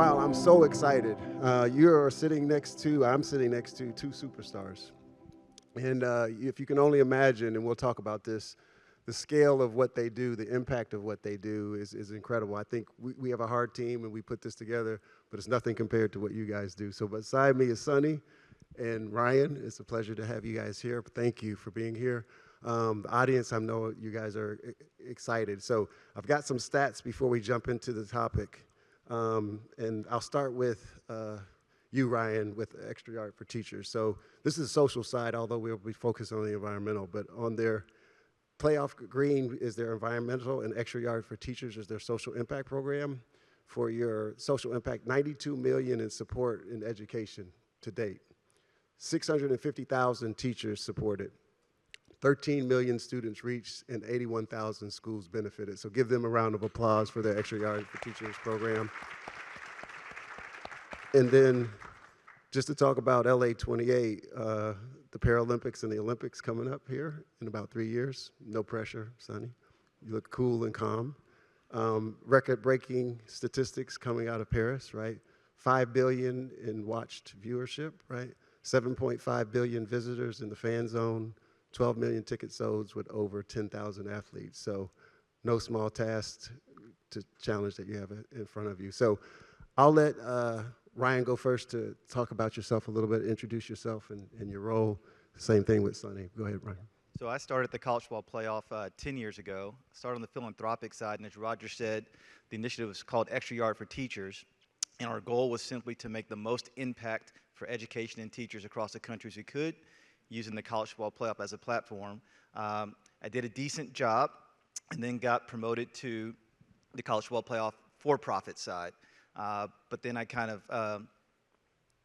Wow, I'm so excited. I'm sitting next to two superstars. And if you can only imagine, and we'll talk about this, the scale of what they do, the impact of what they do is incredible. I think we have a hard team and we put this together, but it's nothing compared to what you guys do. So beside me is Sonny and Ryan. It's a pleasure to have you guys here. Thank you for being here. The audience, I know you guys are excited. So I've got some stats before we jump into the topic. And I'll start with you, Ryan, with Extra Yard for Teachers. So this is the social side, although we'll be focused on the environmental, but on their Playoff Green is their environmental, and Extra Yard for Teachers is their social impact program. For your social impact, $92 million in support in education to date. 650,000 teachers supported. 13 million students reached and 81,000 schools benefited. So give them a round of applause for their Extra Yard for Teachers program. And then just to talk about LA28, the Paralympics and the Olympics coming up here in about 3 years. No pressure, Sonny. You look cool and calm. Record-breaking statistics coming out of Paris, right? 5 billion in watched viewership, right? 7.5 billion visitors in the fan zone. 12 million tickets sold with over 10,000 athletes. So no small task to challenge that you have in front of you. So I'll let Ryan go first to talk about yourself a little bit, introduce yourself and your role. Same thing with Sonny. Go ahead, Ryan. So I started the college football playoff 10 years ago. I started on the philanthropic side, and as Roger said, the initiative was called Extra Yard for Teachers. And our goal was simply to make the most impact for education and teachers across the country as we could, using the college football playoff as a platform. I did a decent job and then got promoted to the college football playoff for-profit side. But then I kind of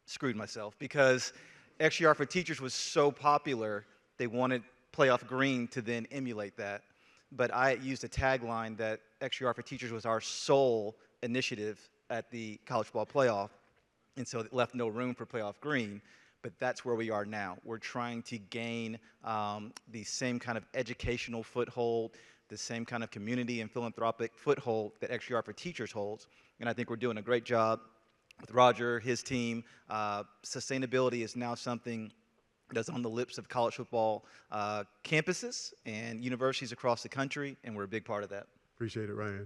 screwed myself because Extra Yard for Teachers was so popular, they wanted Playoff Green to then emulate that. But I used a tagline that Extra Yard for Teachers was our sole initiative at the college football playoff, and so it left no room for Playoff Green. But that's where we are now. We're trying to gain the same kind of educational foothold, the same kind of community and philanthropic foothold that Extra Yard for Teachers holds. And I think we're doing a great job with Roger, his team. Sustainability is now something that's on the lips of college football campuses and universities across the country, and we're a big part of that. Appreciate it, Ryan.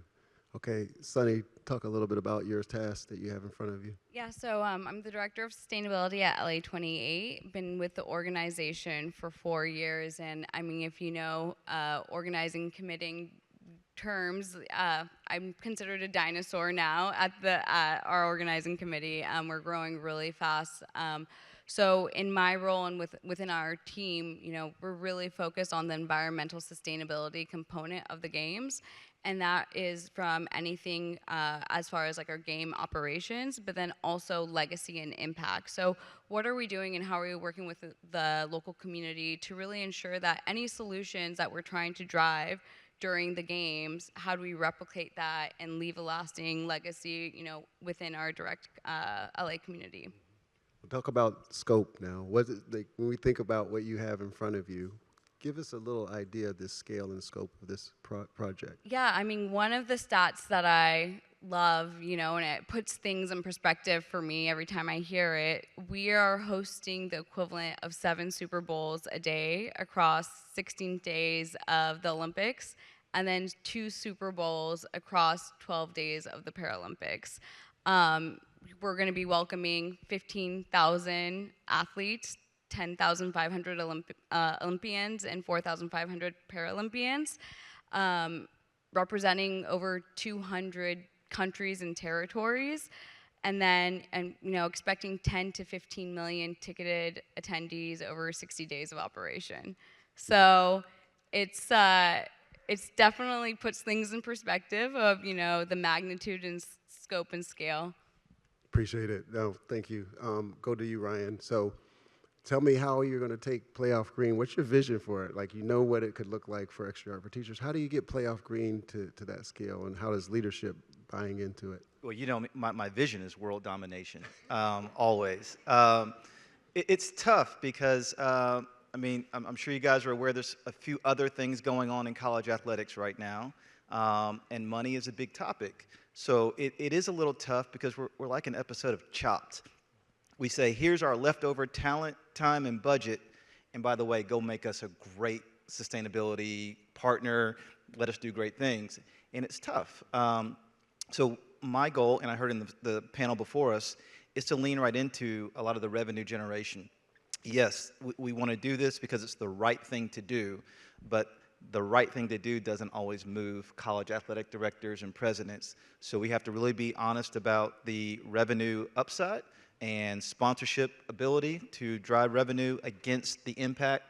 Okay, Sonny, talk a little bit about your task that you have in front of you. Yeah, so I'm the director of sustainability at LA28. Been with the organization for 4 years, and I mean, if you know organizing, committing terms, I'm considered a dinosaur now at our organizing committee. We're growing really fast. So in my role and within our team, you know, we're really focused on the environmental sustainability component of the games. And that is from anything as far as like our game operations, but then also legacy and impact. So what are we doing and how are we working with the local community to really ensure that any solutions that we're trying to drive during the games, how do we replicate that and leave a lasting legacy, you know, within our direct LA community? We'll talk about scope now. What is when we think about what you have in front of you, give us a little idea of the scale and scope of this project. Yeah, I mean, one of the stats that I love, you know, and it puts things in perspective for me every time I hear it, we are hosting the equivalent of 7 Super Bowls a day across 16 days of the Olympics, and then 2 Super Bowls across 12 days of the Paralympics. We're going to be welcoming 15,000 athletes, 10,500 Olympians, and 4,500 Paralympians, representing over 200 countries and territories, and you know, expecting 10 to 15 million ticketed attendees over 60 days of operation. So it's definitely puts things in perspective of, you know, the magnitude and scope and scale. Appreciate it. No, thank you. Go to you, Ryan. So tell me how you're going to take Playoff Green. What's your vision for it? Like, you know what it could look like for Extra Yard for Teachers. How do you get Playoff Green to that scale, and how does leadership buying into it? Well, you know, my vision is world domination, always. It's tough because, I mean, I'm sure you guys are aware there's a few other things going on in college athletics right now, and money is a big topic. So it is a little tough because we're like an episode of Chopped. We say, here's our leftover talent, time, and budget. And by the way, go make us a great sustainability partner. Let us do great things. And it's tough. So my goal, and I heard in the panel before us, is to lean right into a lot of the revenue generation. Yes, we want to do this because it's the right thing to do, but the right thing to do doesn't always move college athletic directors and presidents. So we have to really be honest about the revenue upside and sponsorship ability to drive revenue against the impact,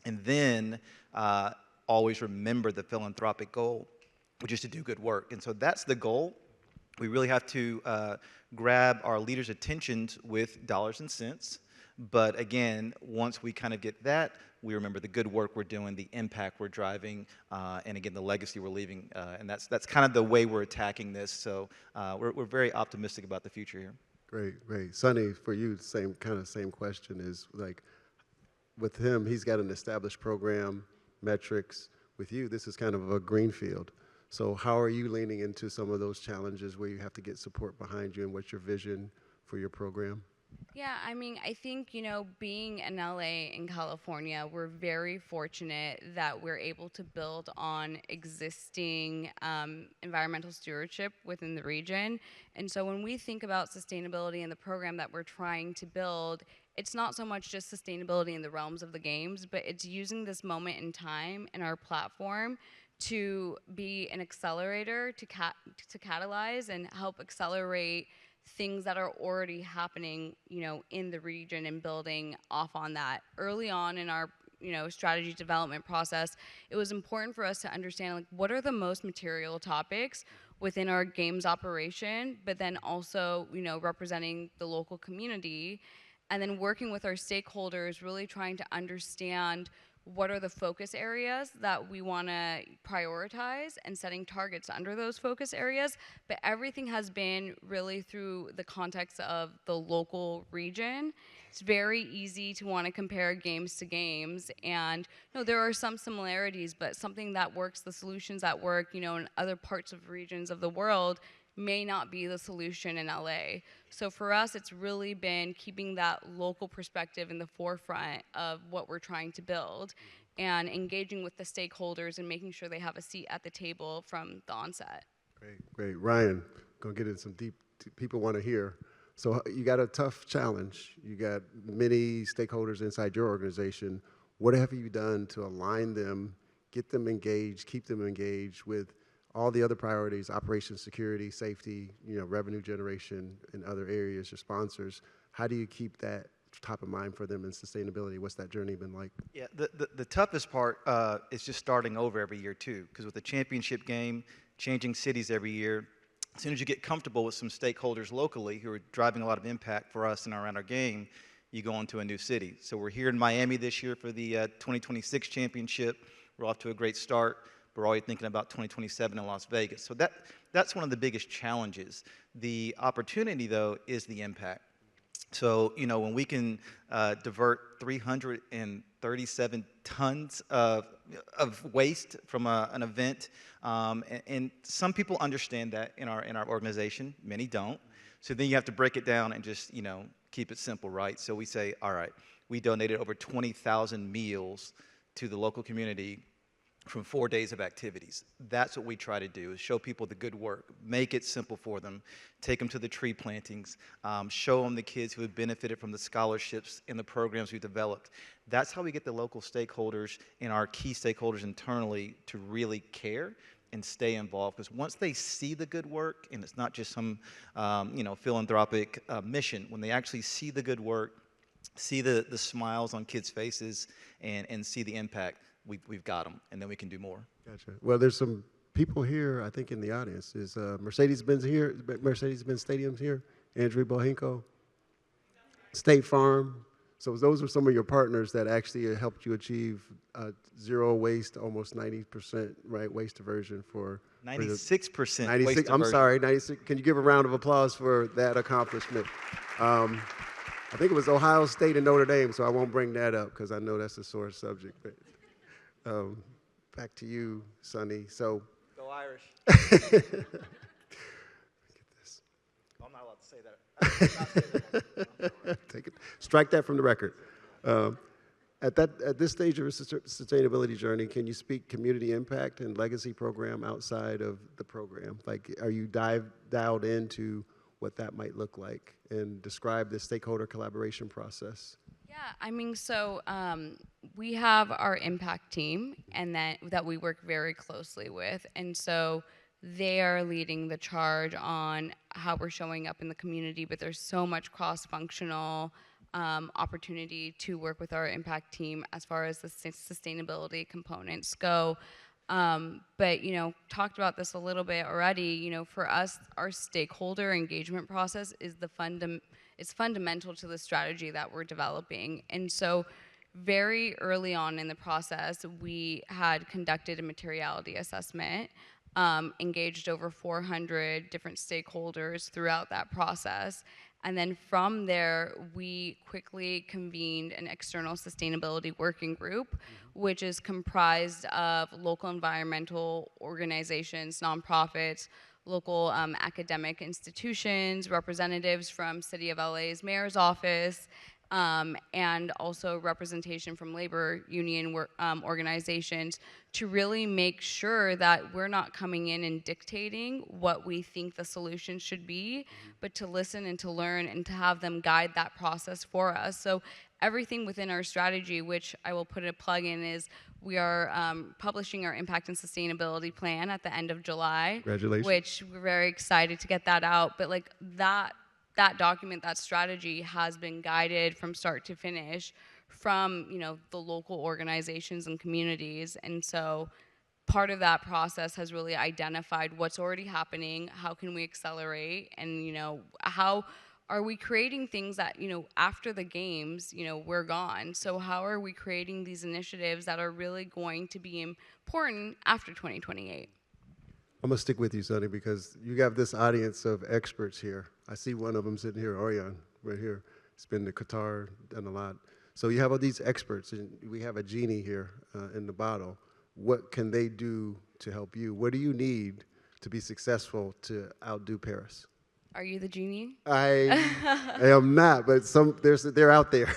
and then always remember the philanthropic goal, which is to do good work. And so that's the goal. We really have to grab our leaders' attentions with dollars and cents. But again, once we kind of get that, we remember the good work we're doing, the impact we're driving, and again, the legacy we're leaving. And that's kind of the way we're attacking this. So we're very optimistic about the future here. Great, great. Sonny, for you, same question is like, with him, he's got an established program, metrics. With you, this is kind of a greenfield. So how are you leaning into some of those challenges where you have to get support behind you, and what's your vision for your program? Yeah, I mean, I think, being in LA in California, we're very fortunate that we're able to build on existing environmental stewardship within the region. And so when we think about sustainability and the program that we're trying to build, it's not so much just sustainability in the realms of the games, but it's using this moment in time and our platform to be an accelerator, to catalyze and help accelerate things that are already happening, in the region, and building off on that. Early on in our, strategy development process, it was important for us to understand, like, what are the most material topics within our games operation, but then also, representing the local community, and then working with our stakeholders, really trying to understand what are the focus areas that we want to prioritize and setting targets under those focus areas. But everything has been really through the context of the local region. It's very easy to want to compare games to games, and there are some similarities, but something that works, the solutions that work, in other parts of regions of the world may not be the solution in LA. So for us, it's really been keeping that local perspective in the forefront of what we're trying to build, and engaging with the stakeholders and making sure they have a seat at the table from the onset. Great, great. Ryan, gonna get into some deep, people want to hear. So you got a tough challenge. You got many stakeholders inside your organization. What have you done to align them, get them engaged, keep them engaged with all the other priorities: operations, security, safety, revenue generation in other areas, your sponsors? How do you keep that top of mind for them in sustainability? What's that journey been like? Yeah, the toughest part is just starting over every year too, because with the championship game, changing cities every year, as soon as you get comfortable with some stakeholders locally who are driving a lot of impact for us and around our game, you go into a new city. So we're here in Miami this year for the 2026 championship. We're off to a great start. We're already thinking about 2027 in Las Vegas. So that's one of the biggest challenges. The opportunity, though, is the impact. So, when we can divert 337 tons of waste from an event, and some people understand that in our organization, many don't. So then you have to break it down and just, keep it simple, right? So we say, all right, we donated over 20,000 meals to the local community from 4 days of activities. That's what we try to do, is show people the good work, make it simple for them, take them to the tree plantings, show them the kids who have benefited from the scholarships and the programs we've developed. That's how we get the local stakeholders and our key stakeholders internally to really care and stay involved. Because once they see the good work, and it's not just some philanthropic mission, when they actually see the good work, see the smiles on kids' faces, and see the impact, we've got them, and then we can do more. Gotcha. Well, there's some people here, I think, in the audience. Is Mercedes-Benz here? Mercedes-Benz Stadium's here? Andrew Bohinko? State Farm? So those are some of your partners that actually helped you achieve zero waste, almost 90%, right, waste diversion for 96% 96, waste diversion. I'm sorry, 96. Can you give a round of applause for that accomplishment? I think it was Ohio State and Notre Dame, so I won't bring that up because I know that's a sore subject. But, back to you, Sonny. So, Go Irish. I'm not allowed to say that. I did not say that. Take it, strike that from the record. Um, at this stage of a sustainability journey, can you speak community impact and legacy program outside of the program? Like, are you dialed into what that might look like and describe the stakeholder collaboration process? Yeah, I mean, so we have our impact team, and that we work very closely with, and so they are leading the charge on how we're showing up in the community. But there's so much cross-functional opportunity to work with our impact team as far as the sustainability components go. But talked about this a little bit already. For us, our stakeholder engagement process is it's fundamental to the strategy that we're developing. And so very early on in the process, we had conducted a materiality assessment, engaged over 400 different stakeholders throughout that process. And then from there, we quickly convened an external sustainability working group, which is comprised of local environmental organizations, nonprofits, local academic institutions, representatives from City of LA's mayor's office, and also representation from labor union organizations, to really make sure that we're not coming in and dictating what we think the solution should be, but to listen and to learn and to have them guide that process for us. So everything within our strategy, which I will put a plug in, is we are publishing our impact and sustainability plan at the end of July. Congratulations. Which we're very excited to get that out. But like that document, that strategy has been guided from start to finish from the local organizations and communities. And so part of that process has really identified what's already happening, how can we accelerate, and how are we creating things that after the games we're gone. So how are we creating these initiatives that are really going to be important after 2028? I'm gonna stick with you, Sonny, because you have this audience of experts here. I see one of them sitting here, Orion, right here. He's been to Qatar, done a lot. So you have all these experts, and we have a genie here in the bottle. What can they do to help you? What do you need to be successful to outdo Paris? Are you the genie? I am not, but they're out there.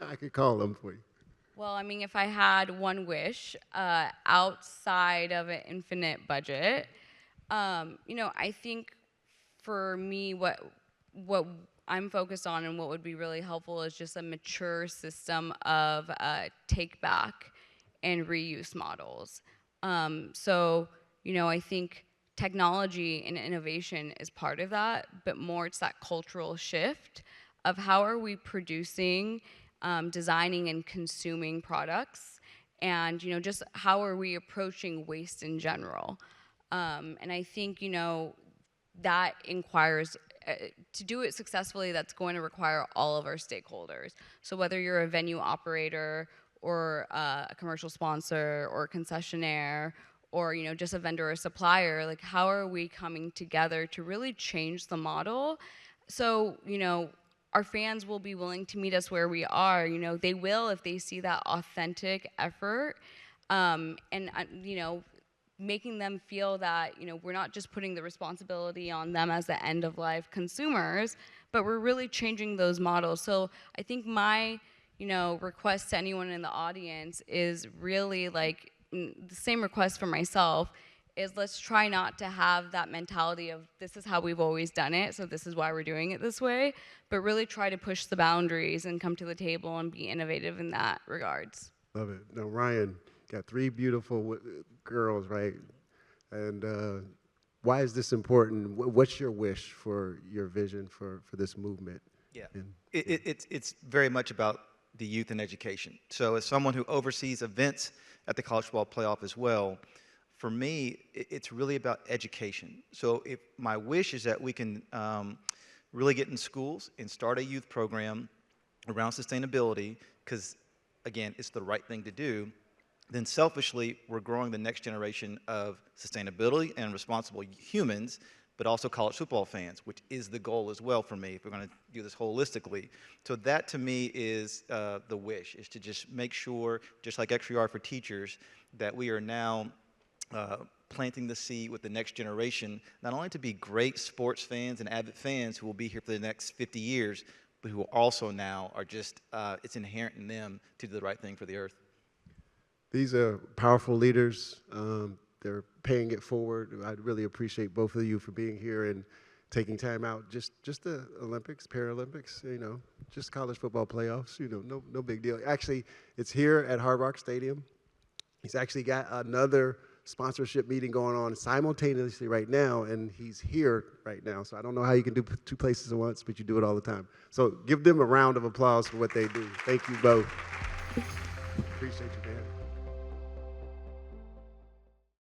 I could call them for you. Well, I mean, if I had one wish outside of an infinite budget, I think for me, what I'm focused on and what would be really helpful is just a mature system of take back and reuse models. So, I think technology and innovation is part of that, but more it's that cultural shift of how are we producing, designing and consuming products, and just how are we approaching waste in general. And I think that inquires to do it successfully, that's going to require all of our stakeholders. So whether you're a venue operator or a commercial sponsor or a concessionaire or just a vendor or supplier, like how are we coming together to really change the model? So our fans will be willing to meet us where we are. They will if they see that authentic effort, and making them feel that we're not just putting the responsibility on them as the end of life consumers, but we're really changing those models. So I think my request to anyone in the audience is really like the same request for myself, is let's try not to have that mentality of this is how we've always done it, so this is why we're doing it this way, but really try to push the boundaries and come to the table and be innovative in that regards. Love it. Now, Ryan, got three beautiful girls, right? And why is this important? What's your wish for your vision for this movement? Yeah, it's very much about the youth and education. So as someone who oversees events at the college football playoff as well, for me, it's really about education. So if my wish is that we can really get in schools and start a youth program around sustainability, because again, it's the right thing to do, then selfishly, we're growing the next generation of sustainability and responsible humans, but also college football fans, which is the goal as well for me, if we're going to do this holistically. So that, to me, is the wish, is to just make sure, just like Extra Yard for teachers, that we are now planting the seed with the next generation, not only to be great sports fans and avid fans who will be here for the next 50 years, but who also now are just, it's inherent in them to do the right thing for the earth. These are powerful leaders. They're paying it forward. I really appreciate both of you for being here and taking time out. Just the Olympics, Paralympics, just college football playoffs, no big deal. Actually, it's here at Hard Rock Stadium. He's actually got another sponsorship meeting going on simultaneously right now, and he's here right now. So I don't know how you can do two places at once, but you do it all the time. So give them a round of applause for what they do. Thank you both. Appreciate you, man.